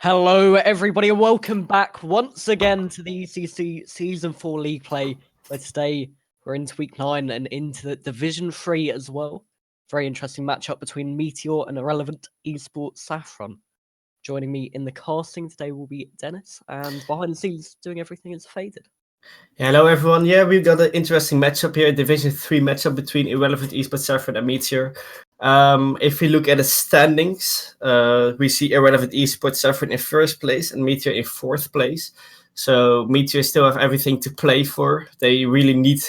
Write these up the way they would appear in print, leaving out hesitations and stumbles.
Hello, everybody, and welcome back once again to the ECC Season 4 League Play, where today we're into Week 9 and into Division 3 as well. Very interesting matchup between Meteor and irrelevant eSports Saffron. Joining me in the casting today will be Dennis, and behind the scenes doing everything is Faded. Hello everyone, yeah, we've got an interesting matchup here, Division 3 matchup between Irrelevant eSports Saffron and Meteor. If we look at the standings, we see Irrelevant eSports Saffron in first place and Meteor in fourth place. So Meteor still have everything to play for. They really need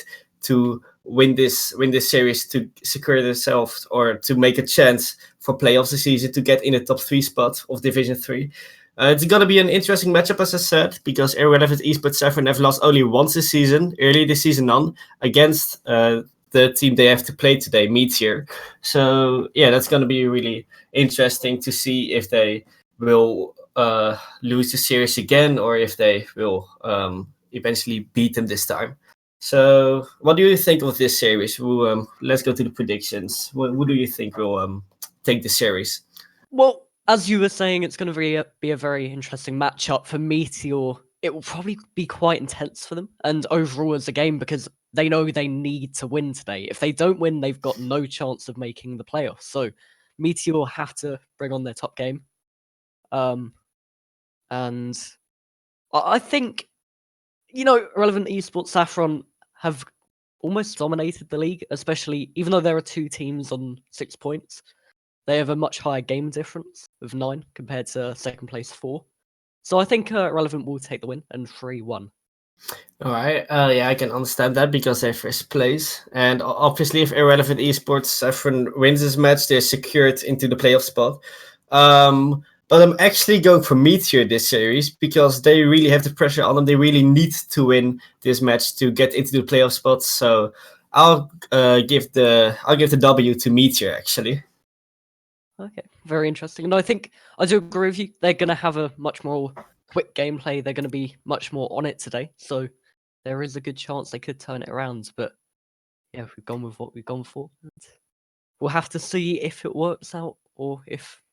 to win this series to secure themselves or to make a chance for playoffs this season to get in the top 3 spot of Division 3. It's going to be an interesting matchup, as I said, because Irrelevant eSports Saffron have lost only once this season, early this season on, against the team they have to play today, Meteor. So, yeah, that's going to be really interesting to see if they will lose the series again or if they will eventually beat them this time. So, what do you think of this series? Let's go to the predictions. Who do you think will take the series? Well, as you were saying, it's going to be a very interesting matchup for Meteor. It will probably be quite intense for them and overall as a game because they know they need to win today. If they don't win, they've got no chance of making the playoffs. So Meteor have to bring on their top game. And I think, Relevant eSports Saffron have almost dominated the league, especially even though there are two teams on 6 points. They have a much higher game difference of 9 compared to second place 4. So I think Relevant will take the win and 3-1. All right. Yeah, I can understand that because they're first place. And obviously, if Irrelevant eSports Saffron wins this match, they're secured into the playoff spot. But I'm actually going for Meteor this series because they really have the pressure on them. They really need to win this match to get into the playoff spot. So I'll give the W to Meteor actually. Okay, very interesting. And I think I do agree with you. They're going to have a much more quick gameplay. They're going to be much more on it today. So there is a good chance they could turn it around. But yeah, we've gone with what we've gone for. We'll have to see if it works out or if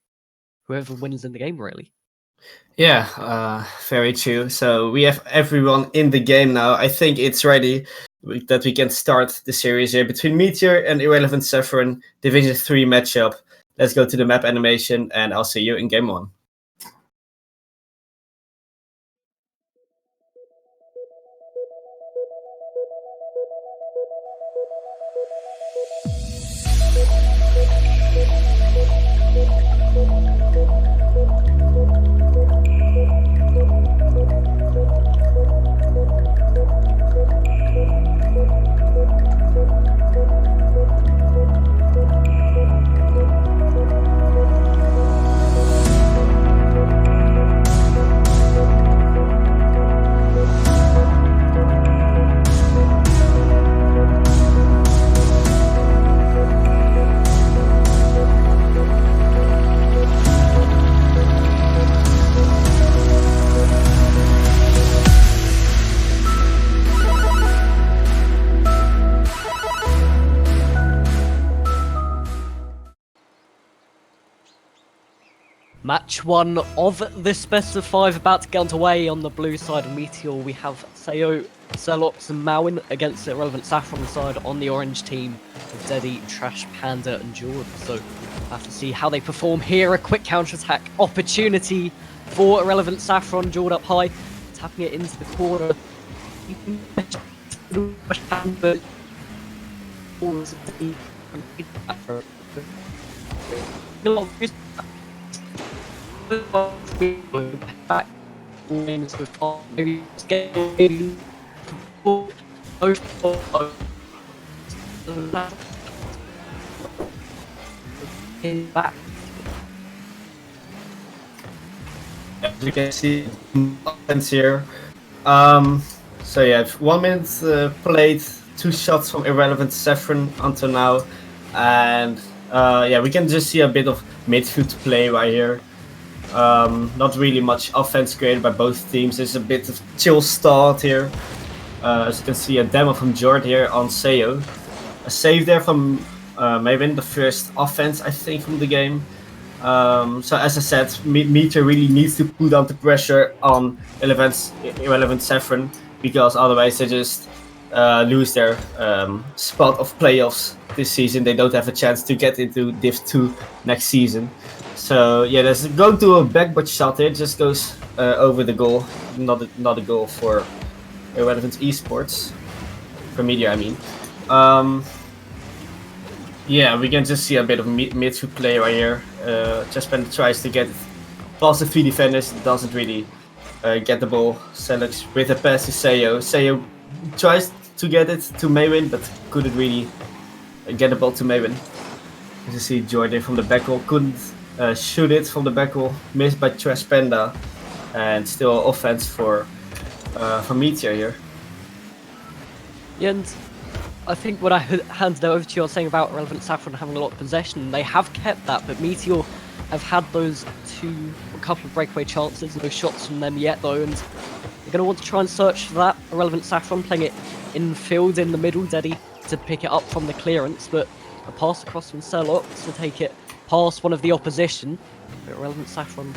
whoever wins in the game, really. Yeah, very true. So we have everyone in the game now. I think it's ready that we can start the series here between Meteor and Irrelevant Saffron Division 3 matchup. Let's go to the map animation and I'll see you in game 1. Match 1 of this best of 5 about to get underway. On the blue side of Meteor, we have Sayo, Celox and Mawin against the Irrelevant Saffron side. On the orange team of Deddy, Trash, Panda and Jordan. So we'll have to see how they perform here. A quick counter-attack opportunity for Irrelevant Saffron. Jordan up high, tapping it into the corner. Back wings with maybe getting in back. As you can see, offense here. So yeah, 1 minute played, 2 shots from Irrelevant Saffron until now, and yeah, we can just see a bit of midfield play right here. Not really much offense created by both teams. There's a bit of chill start here. As you can see, a demo from Jord here on Sayo. A save there from Mawin, the first offense, I think, from the game. So as I said, Meteor really needs to put down the pressure on Irrelevant Saffron, because otherwise they just lose their spot of playoffs this season. They don't have a chance to get into Div 2 next season. So yeah, there's going to a backboard shot here. Just goes over the goal. Not a goal for Irrelevant eSports. For Meteor, I mean. Yeah, we can just see a bit of midfield play right here. Jaspenda tries to get it past the 3 defenders, doesn't really get the ball. Select with a pass to Sayo. Sayo tries to get it to Maywin, but couldn't really get the ball to Maywin. As you see, Jordan from the back wall couldn't shoot it from the back wall, missed by Jaspenda, and still offense for Meteor here. Yeah, and I think when I handed it over to you, I was saying about Irrelevant Saffron having a lot of possession. They have kept that, but Meteor have had those a couple of breakaway chances, no shots from them yet though, and they're going to want to try and search for that. Irrelevant Saffron playing it in field in the middle, Deddy to pick it up from the clearance, but a pass across from Celox to take it past one of the opposition. But Irrelevant Saffron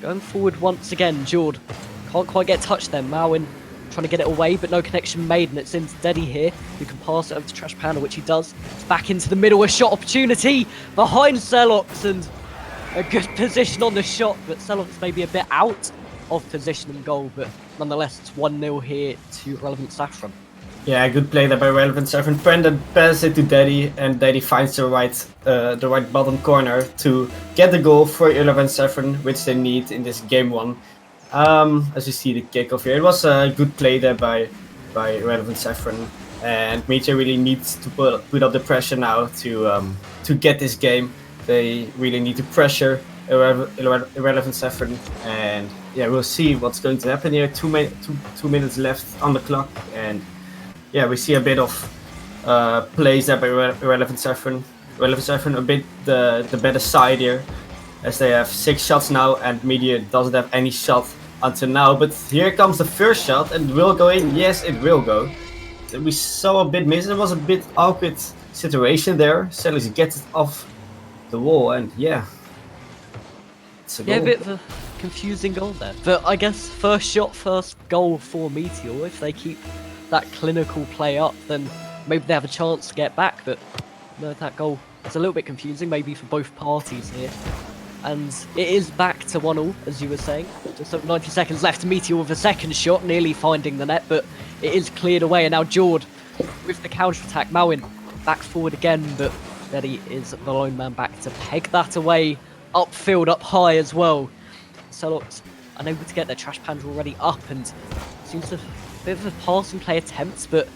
going forward once again. Jord can't quite get touched there. Mawin trying to get it away, but no connection made, and it's into Deddy here, who can pass it over to Trash Panda, which he does. It's back into the middle, a shot opportunity behind Celox, and a good position on the shot, but Celox may be a bit out of position and goal, but nonetheless, it's 1-0 here to Irrelevant Saffron. Yeah, good play there by Irrelevant Saffron. Panda passes it to Deddy, and Deddy finds the right bottom corner to get the goal for Irrelevant Saffron, which they need in this game 1. As you see the kickoff here, it was a good play there by Irrelevant Saffron, and Meteor really needs to put up the pressure now to get this game. They really need to pressure Irrelevant Saffron, and yeah, we'll see what's going to happen here. 2 minutes left on the clock, and yeah, we see a bit of plays there by Irrelevant Saffron. Irrelevant Saffron a bit the better side here, as they have 6 shots now, and Meteor doesn't have any shot until now. But here comes the first shot, and it will go in. Yes, it will go. We saw a bit miss. It was a bit awkward situation there. Celis gets it off the wall, and yeah, it's a goal. Yeah, a bit of a confusing goal there. But I guess first shot, first goal for Meteor. If they keep that clinical play up, then maybe they have a chance to get back. But no, that goal is a little bit confusing, maybe for both parties here. And it is back to 1-1, as you were saying. Just 90 seconds left. Meteor with a second shot, nearly finding the net, but it is cleared away. And now Jord with the counter-attack. Mawin back forward again, but Deddy is the lone man back to peg that away. Upfield, up high as well. Celox unable to get their Trash Panda already up, and seems a bit of a passing play attempt, but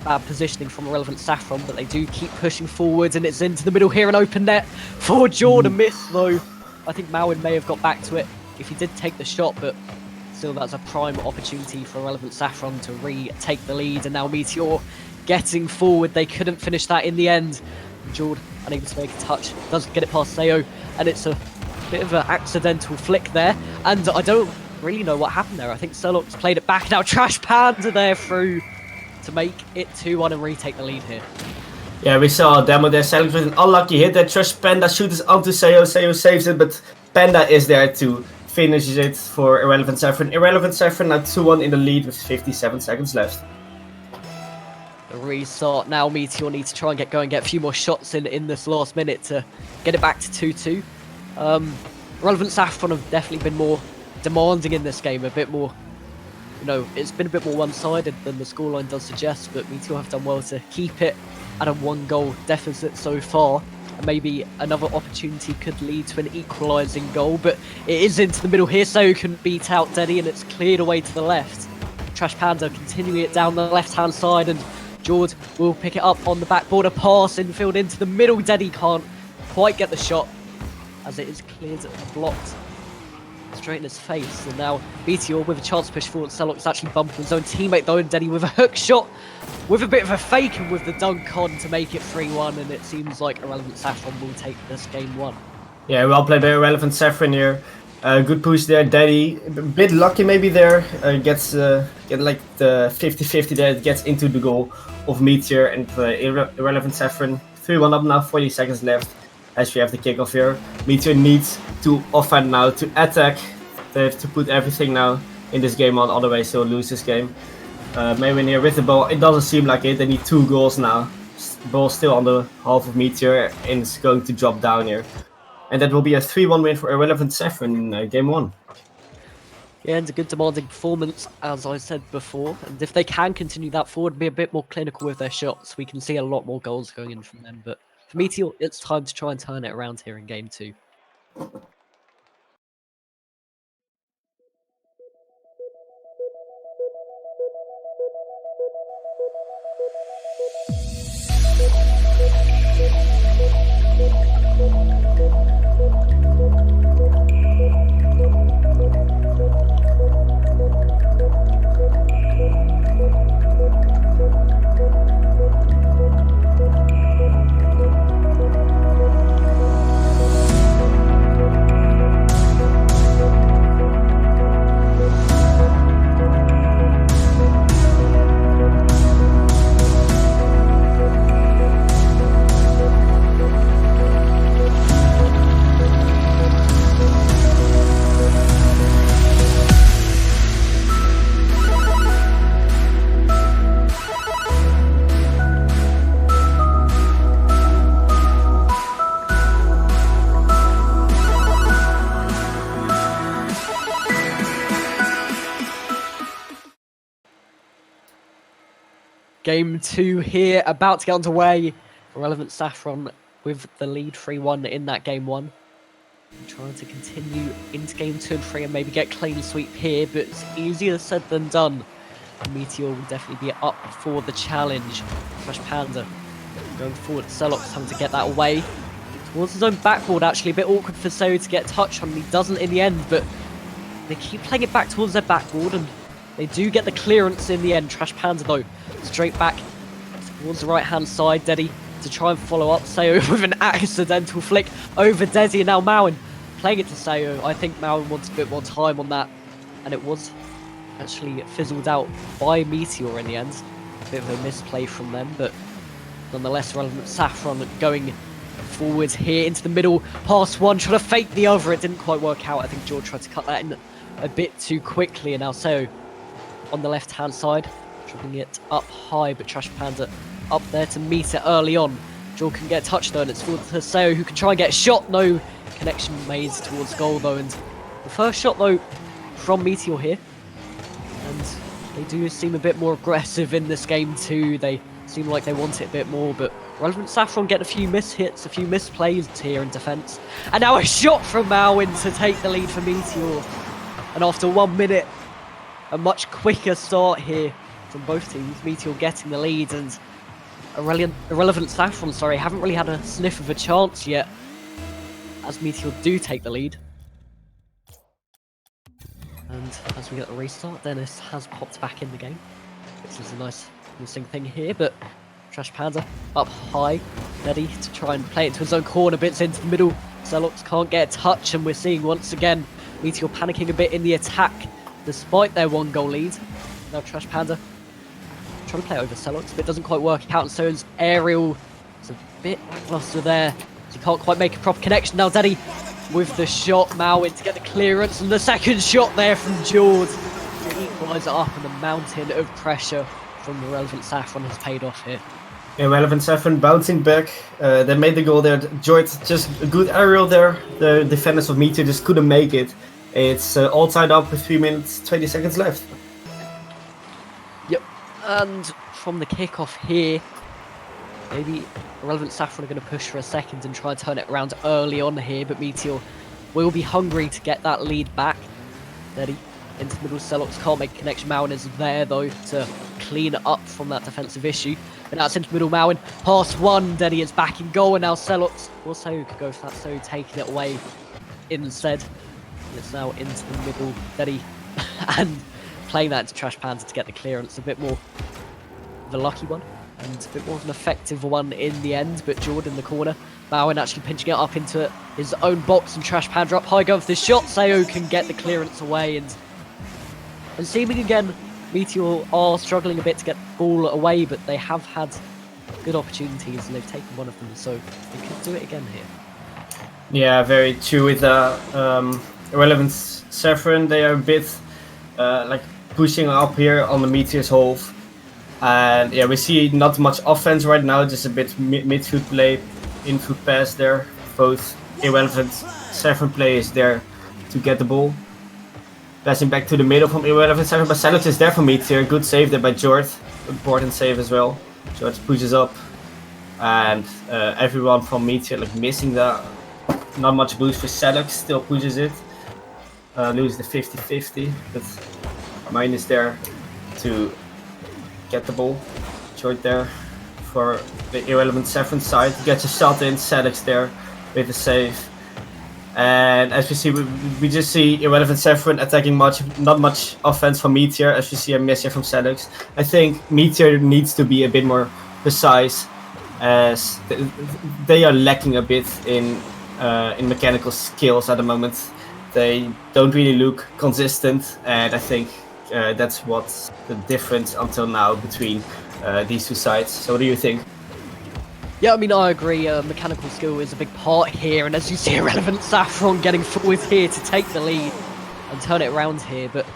bad positioning from Irrelevant Saffron, but they do keep pushing forward, and it's into the middle here, an open net for Jordan. Miss though. I think Mawin may have got back to it if he did take the shot, but still that's a prime opportunity for Irrelevant Saffron to retake the lead, and now Meteor getting forward. They couldn't finish that in the end. Jordan unable to make a touch, doesn't get it past Sayo, and it's a bit of an accidental flick there, and I don't really know what happened there. I think Celox played it back. Now Trash Panda there through to make it 2-1 and retake the lead here. Yeah, we saw a demo there. Celox with an unlucky hit. That Trash Panda shoots onto Sayo. Sayo saves it, but Panda is there to finish it for Irrelevant Saffron. Irrelevant Saffron now 2-1 in the lead with 57 seconds left. The restart now. Meteor need to try and get going, get a few more shots in this last minute to get it back to 2-2. Irrelevant Saffron have definitely been more demanding in this game, a bit more, you know, it's been a bit more one-sided than the scoreline does suggest, but Meteor have done well to keep it at a 1-goal deficit so far, and maybe another opportunity could lead to an equalising goal, but it is into the middle here, so can beat out Deddy, and it's cleared away to the left. Trash Panda continuing it down the left-hand side, and Jord will pick it up on the back border, pass infield into the middle. Deddy can't quite get the shot, as it is cleared and blocked straight in his face, and now Meteor with a chance to push forward. Celox actually bumping his own teammate though, and Deddy with a hook shot, with a bit of a fake and with the dunk on to make it 3-1, and it seems like Irrelevant Saffron will take this game 1. Yeah, well played by Irrelevant Saffron here. Good push there, Deddy. A bit lucky maybe there. Gets get like the 50-50 there. It gets into the goal of Meteor and Irrelevant Saffron. 3-1 up now, 40 seconds left. as we have the kickoff here. Meteor needs to offend now to attack. They have to put everything now in this game on, otherwise they'll lose this game. Maewyn here with the ball. It doesn't seem like it. They need 2 goals now. Ball still on the half of Meteor and it's going to drop down here. And that will be a 3-1 win for Irrelevant Saffron in game 1. Yeah, and a good demanding performance, as I said before. And if they can continue that forward, be a bit more clinical with their shots, we can see a lot more goals going in from them. But for Meteor, it's time to try and turn it around here in game 2. Game 2 here, about to get underway. Irrelevant Saffron with the lead 3-1 in that game 1. And trying to continue into game 2 and 3 and maybe get clean sweep here, but it's easier said than done. Meteor will definitely be up for the challenge. Fresh Panda going forward, Celox having to get that away. Towards his own backboard, actually a bit awkward for Sayo to get touched on, and he doesn't in the end, but they keep playing it back towards their backboard, and they do get the clearance in the end. Trash Panda though, straight back towards the right hand side. Deddy to try and follow up Sayo with an accidental flick over Desi, and now Maewyn playing it to Sayo. I think Maewyn wants a bit more time on that, and it was actually fizzled out by Meteor in the end. A bit of a misplay from them, but nonetheless Relevant Saffron going forward here into the middle. Pass one, trying to fake the other. It didn't quite work out. I think George tried to cut that in a bit too quickly, and now Sayo on the left hand side, dropping it up high, but Trash Panda up there to meet it early on. Joel can get a touch though, and it's forward to Sayo, who can try and get a shot. No connection made towards goal though, and the first shot though from Meteor here, and they do seem a bit more aggressive in this game too. They seem like they want it a bit more, but Relevant Saffron get a few mishits, a few misplays here in defence, and now a shot from Maewyn to take the lead for Meteor. And after 1 minute, a much quicker start here from both teams. Meteor getting the lead, and Irrelevant Saffron, haven't really had a sniff of a chance yet, as Meteor do take the lead. And as we get the restart, Dennis has popped back in the game, which is a nice missing thing here, but Trash Panda up high, ready to try and play it to his own corner, bits into the middle. Celox can't get a touch, and we're seeing once again Meteor panicking a bit in the attack, despite their 1-goal lead. Now Trash Panda trying to play over Celox, but it doesn't quite work out, and so his aerial is a bit lackluster there. So he can't quite make a proper connection. Now Daddy with the shot, Maewyn to get the clearance, and the second shot there from George to equalise it up, and the mountain of pressure from the Relevant Saffron has paid off here. Yeah, Relevant Saffron bouncing back. They made the goal there. George just a good aerial there. The defenders of Meteor just couldn't make it. It's all tied up with 3 minutes, 20 seconds left. Yep, and from the kickoff here, maybe Relevant Saffron are going to push for a second and try and turn it around early on here, but Meteor will be hungry to get that lead back. Ready into the middle, Celox can't make a connection. Maewyn is there though to clean up from that defensive issue. But now it's into the middle, Maewyn, pass one, Denny is back in goal, and now Celox also could go for that, so taking it away instead. It's now into the middle, Denny, and playing that into Trash Panda to get the clearance. A bit more of a lucky one, and a bit more of an effective one in the end, but Jordan in the corner. Maewyn actually pinching it up into his own box, and Trash Panda up high going for the shot. Sayo can get the clearance away, and seeming again, Meteor are struggling a bit to get the ball away, but they have had good opportunities and they've taken one of them, so they could do it again here. Yeah, very true. With Irrelevant Saffron, they are a bit like pushing up here on the Meteor's half. And yeah, we see not much offense right now, just a bit midfield play, infield pass there. Both Irrelevant Saffron players there to get the ball. Passing back to the middle from Irrelevant Saffron, but Selux is there for Meteor. Good save there by Jord. Important save as well. Jord pushes up. And everyone from Meteor like missing that. Not much boost for Selux, still pushes it. Loses the 50-50, but mine is there to get the ball. Short there for the Irrelevant Saffron side. Gets a shot in, Selux there with a save. And as we see, we just see Irrelevant Saffron attacking not much offense from Meteor, as we see a miss here from Selux. I think Meteor needs to be a bit more precise, as they are lacking a bit in mechanical skills at the moment. They don't really look consistent, and I think that's what's the difference until now between these two sides. So what do you think? Yeah, I mean, I agree. Mechanical skill is a big part here, and as you see, Irrelevant Saffron getting forward here to take the lead and turn it around here. But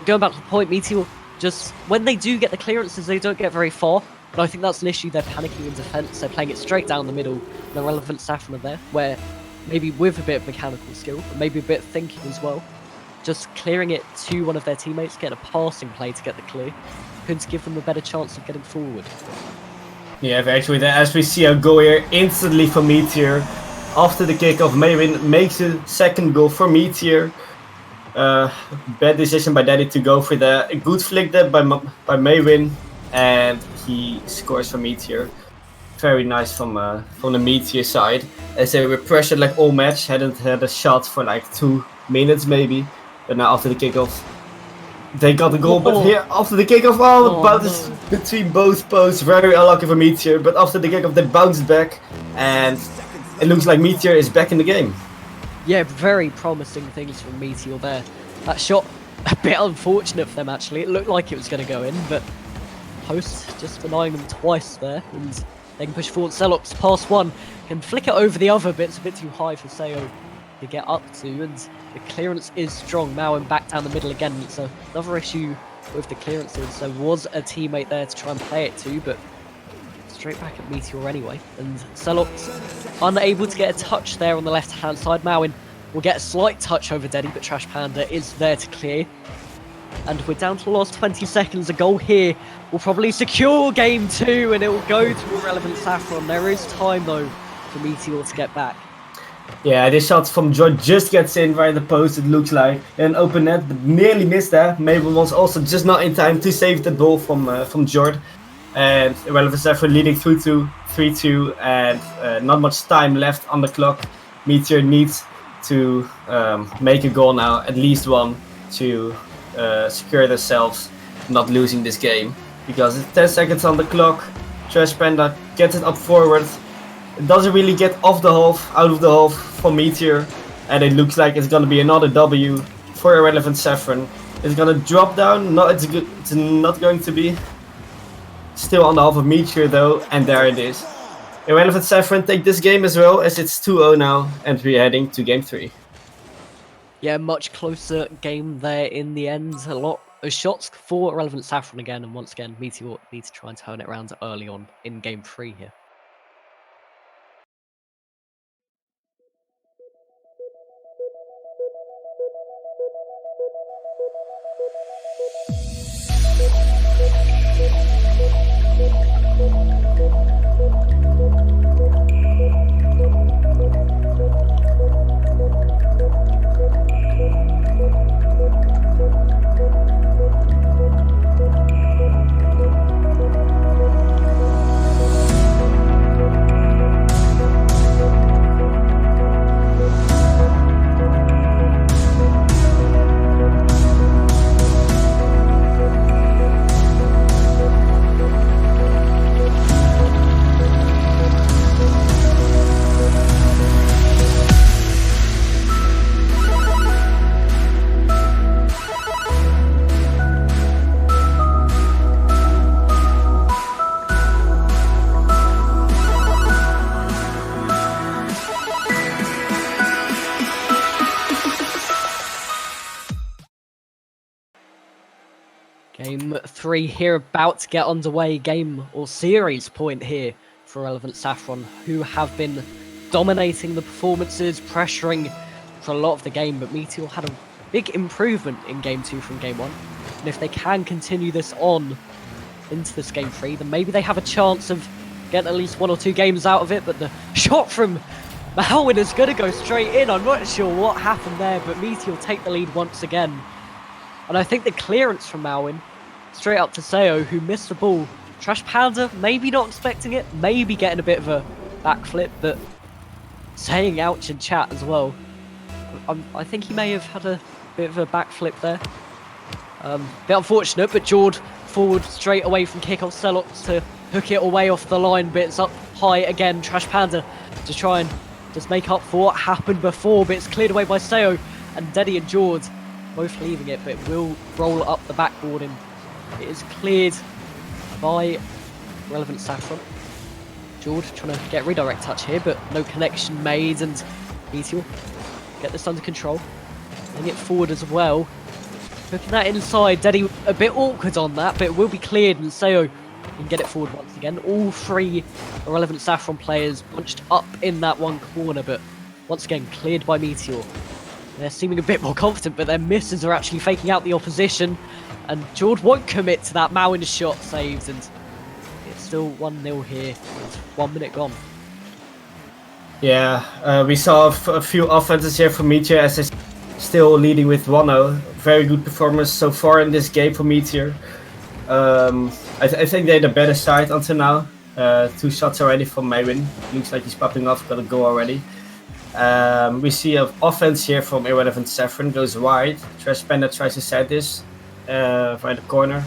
going back to the point, Meteor, just when they do get the clearances, they don't get very far. But I think that's an issue. They're panicking in defense. They're playing it straight down the middle. And Irrelevant Saffron are there, where maybe with a bit of mechanical skill, but maybe a bit of thinking as well, just clearing it to one of their teammates, getting a passing play to get the clear, could give them a better chance of getting forward. Yeah, very true. As we see a goal here instantly for Meteor. After the kickoff, Maywin makes a second goal for Meteor. Bad decision by Daddy to go for the good flick there by Maywin, and he scores for Meteor. Very nice from the Meteor side, as they were pressured like all match. Hadn't had a shot for like 2 minutes maybe, but now after the kickoff, they got the goal. But here after the kickoff, between both posts, very unlucky for Meteor. But after the kickoff, they bounced back, and it looks like Meteor is back in the game. Yeah, very promising things from Meteor there. That shot, a bit unfortunate for them actually. It looked like it was going to go in, but post just denying them twice there, and they can push forward. Selux past one, can flick it over the other, but it's a bit too high for Sayo to get up to, and the clearance is strong. Mowen back down the middle again. It's another issue with the clearances. There was a teammate there to try and play it to, but straight back at Meteor anyway. And Selux unable to get a touch there on the left-hand side. Mowen will get a slight touch over Deddy, but Trash Panda is there to clear. And we're down to the last 20 seconds. A goal here will probably secure game 2, and it will go to Irrelevant Saffron. There is time, though, for Meteor to get back. Yeah, this shot from Jord just gets in right at the post, it looks like. An open net, but nearly missed that. Mabel was also just not in time to save the ball from Jord. And Irrelevant Saffron leading through to 3-2, and not much time left on the clock. Meteor needs to make a goal now, at least one, to secure themselves not losing this game. Because it's 10 seconds on the clock. Trash Panda gets it up forward. It doesn't really get off the half, out of the half for Meteor, and it looks like it's gonna be another W for Irrelevant Saffron. It's gonna drop down. No, it's not going to be. Still on the half of Meteor though, and there it is. Irrelevant Saffron take this game as well, as it's 2-0 now, and we're heading to game 3. Yeah, much closer game there in the end. A lot of shots for Irrelevant Saffron again, and once again, Meteor needs to try and turn it around early on in game 3 here. Game 3 here about to get underway. Game or series point here for Relevant Saffron, who have been dominating the performances, pressuring for a lot of the game, but Meteor had a big improvement in Game 2 from Game 1. And if they can continue this on into this Game 3, then maybe they have a chance of getting at least 1 or 2 games out of it. But the shot from Malwin is going to go straight in. I'm not sure what happened there, but Meteor take the lead once again. And I think the clearance from Malwin, straight up to Seo, who missed the ball. Trash Panda, maybe not expecting it, maybe getting a bit of a backflip, but saying ouch in chat as well. I think he may have had a bit of a backflip there. Bit unfortunate, but Jord forward straight away from kickoff. Celox to hook it away off the line, but it's up high again. Trash Panda to try and just make up for what happened before, but it's cleared away by Seo, and Deddy and Jord both leaving it, but it will roll up the backboard, and it is cleared by Relevant Saffron. Jord trying to get redirect touch here, but no connection made, and Meteor get this under control. Playing it forward as well. Hooking that inside, Deddy a bit awkward on that, but it will be cleared, and Seo can get it forward once again. All 3 Relevant Saffron players punched up in that one corner, but once again cleared by Meteor. They're seeming a bit more confident, but their misses are actually faking out the opposition. And Jord won't commit to that. Malwin's shot saved, and it's still 1-0 here with 1 minute gone. Yeah, we saw a few offenses here from Meteor as they're still leading with 1-0. Very good performance so far in this game for Meteor. I think they're the better side until now. 2 shots already from Maywin. Looks like he's popping off, got a goal already. We see an offense here from Irrelevant Saffron, goes wide. Trash Panda tries to set this right the corner,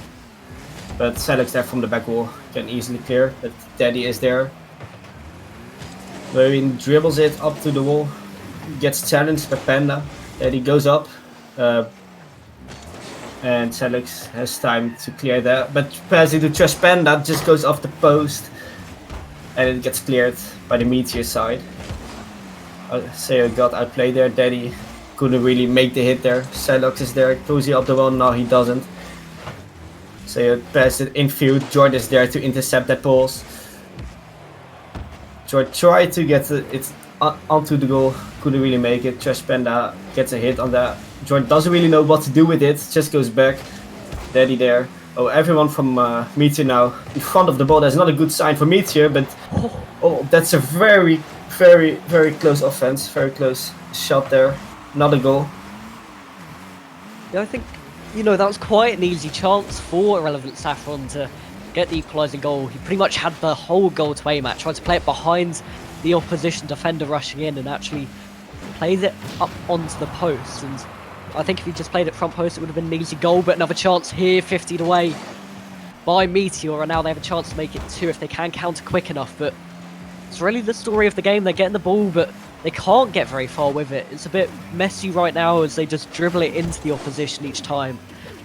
but Celix there from the back wall can easily clear, but Daddy is there. Maywin dribbles it up to the wall, gets challenged by Panda. Daddy goes up, and Celix has time to clear that, but passing to Trash Panda just goes off the post, and it gets cleared by the Meteor side. Seo got outplayed there. Daddy couldn't really make the hit there. Celox is there, cozy up the wall. No, he doesn't. Seo passed it infield. Jord is there to intercept that pulse. Jord tried to get it onto the goal, couldn't really make it. Trash Panda gets a hit on that. Jord doesn't really know what to do with it, just goes back. Daddy there. Oh, everyone from Meteor now in front of the ball. That's not a good sign for Meteor, but oh, that's a very close offense, very close shot there. Not a goal. Yeah, I think, that was quite an easy chance for Irrelevant Saffron to get the equalising goal. He pretty much had the whole goal to aim at, tried to play it behind the opposition defender rushing in, and actually played it up onto the post. And I think if he just played it front post, it would have been an easy goal, but another chance here, 50'd away by Meteor, and now they have a chance to make it 2 if they can counter quick enough, but it's really the story of the game. They're getting the ball, but they can't get very far with it. It's a bit messy right now as they just dribble it into the opposition each time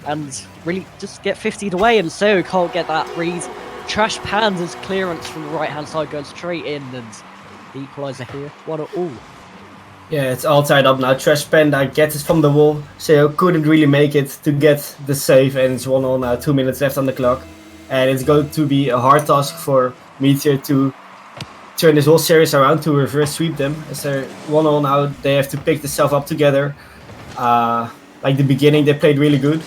and really just get 50'd away, and Seo can't get that read. Trash Panda's clearance from the right-hand side goes straight in, and the equaliser here, 1-1. Yeah, it's all tied up now. Trash Panda gets it from the wall. Seo couldn't really make it to get the save, and it's 1-1 now, 2 minutes left on the clock. And it's going to be a hard task for Meteor to turn this whole series around, to reverse sweep them. As they're 1-0 now, they have to pick themselves up together. Like the beginning, they played really good,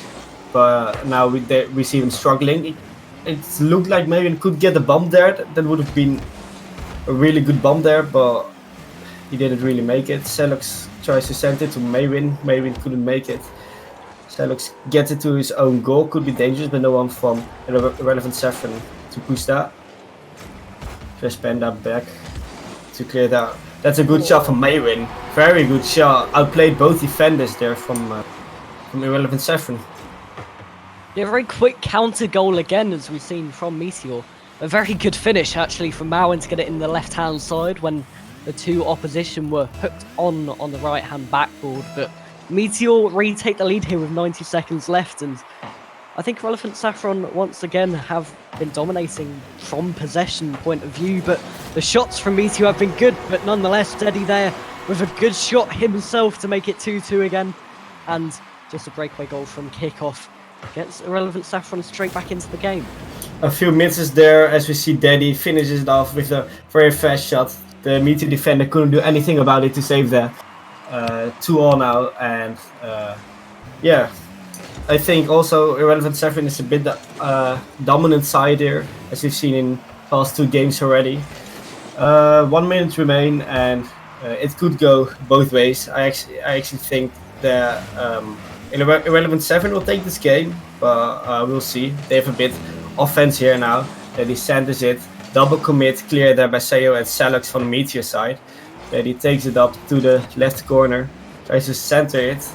but now we see them struggling. It looked like Maywin could get a bomb there. That would have been a really good bomb there, but he didn't really make it. Celox tries to send it to Maywin. Maywin couldn't make it. Celox gets it to his own goal. Could be dangerous, but no one from Relevant Saffron to push that. Trash Panda back to clear that. That's a good shot from Maywin. Very good shot. Outplayed both defenders there from Irrelevant Saffron. Yeah, very quick counter goal again, as we've seen from Meteor. A very good finish actually from Malwin to get it in the left-hand side when the 2 opposition were hooked on the right-hand backboard. But Meteor retake the lead here with 90 seconds left, and I think Relevant Saffron once again have been dominating from possession point of view, but the shots from Meteor have been good, but nonetheless Deddy there with a good shot himself to make it 2-2 again, and just a breakaway goal from kickoff gets Irrelevant Saffron straight back into the game. A few misses there as we see Daddy finishes it off with a very fast shot. The Meteor defender couldn't do anything about it to save that. 2-all now, and yeah, I think also Irrelevant Saffron is a bit dominant side here, as we've seen in past 2 games already. 1 minute remain, and it could go both ways. I actually think that Irrelevant Saffron will take this game, but we'll see. They have a bit offense here now. That he centers it, double commit, clear there by Sayo and Salox from the Meteor side. That he takes it up to the left corner, tries to center it.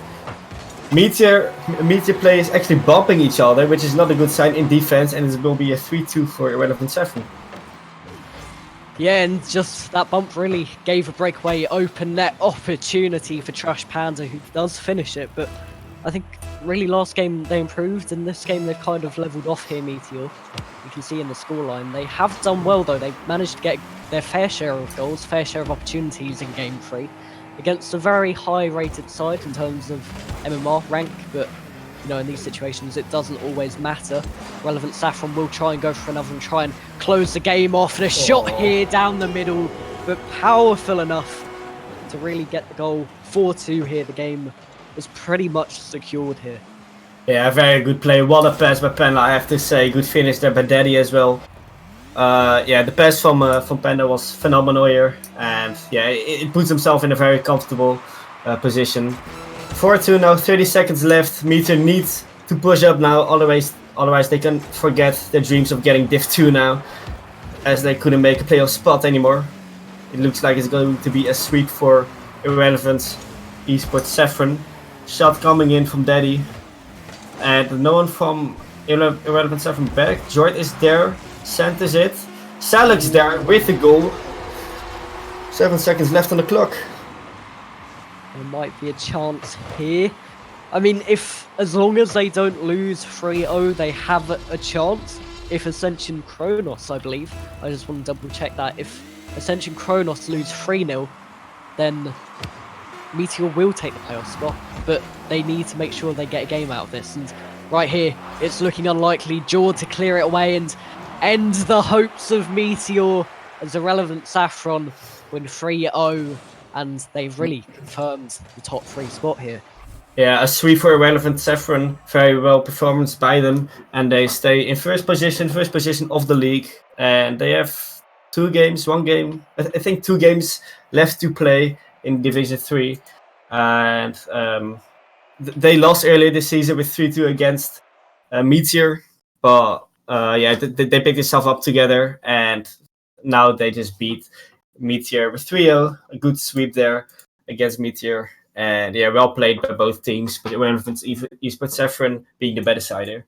Meteor players actually bumping each other, which is not a good sign in defense, and it will be a 3-2 for Irrelevant Saffron. Yeah, and just that bump really gave a breakaway open net opportunity for Trash Panda, who does finish it, but I think really last game they improved, and this game they've kind of leveled off here, Meteor. You can see in the scoreline. They have done well though, they've managed to get their fair share of goals, fair share of opportunities in Game 3, against a very high rated side in terms of MMR rank, but you know, in these situations it doesn't always matter. Relevant Saffron will try and go for another and try and close the game off, and a shot here down the middle, but powerful enough to really get the goal. 4-2 here, the game was pretty much secured here. Yeah, very good play. What a pass by Panda, I have to say. Good finish there by Daddy as well. Yeah, the pass from Panda was phenomenal here, and yeah, it puts himself in a very comfortable position. 4-2 now, 30 seconds left. Meteor needs to push up now, otherwise they can forget their dreams of getting Div 2 now, as they couldn't make a playoff spot anymore. It looks like it's going to be a sweep for Irrelevant eSports Saffron. Shot coming in from Daddy, and no one from Irrelevant Saffron back. Jord is there, centers it. Salox there with the goal. 7 seconds left on the clock. There might be a chance here. I mean, as long as they don't lose 3-0, they have a chance. If Ascension Kronos, I believe, I just want to double check that. If Ascension Kronos lose 3-0, then Meteor will take the playoff spot, but they need to make sure they get a game out of this. And right here, it's looking unlikely. Jord to clear it away and end the hopes of Meteor as Irrelevant Saffron win 3-0, and they've really confirmed the top 3 spot here. Yeah, a sweep for Irrelevant Saffron. Very well performance by them, and they stay in first position of the league. And they have 2 games, 1 game, I think 2 games left to play in Division 3. And they lost earlier this season with 3-2 against Meteor, but yeah, they picked themselves up together, and now they just beat Meteor with 3-0. A good sweep there against Meteor. And yeah, well played by both teams, but Irrelevant eSports Saffron being the better side here.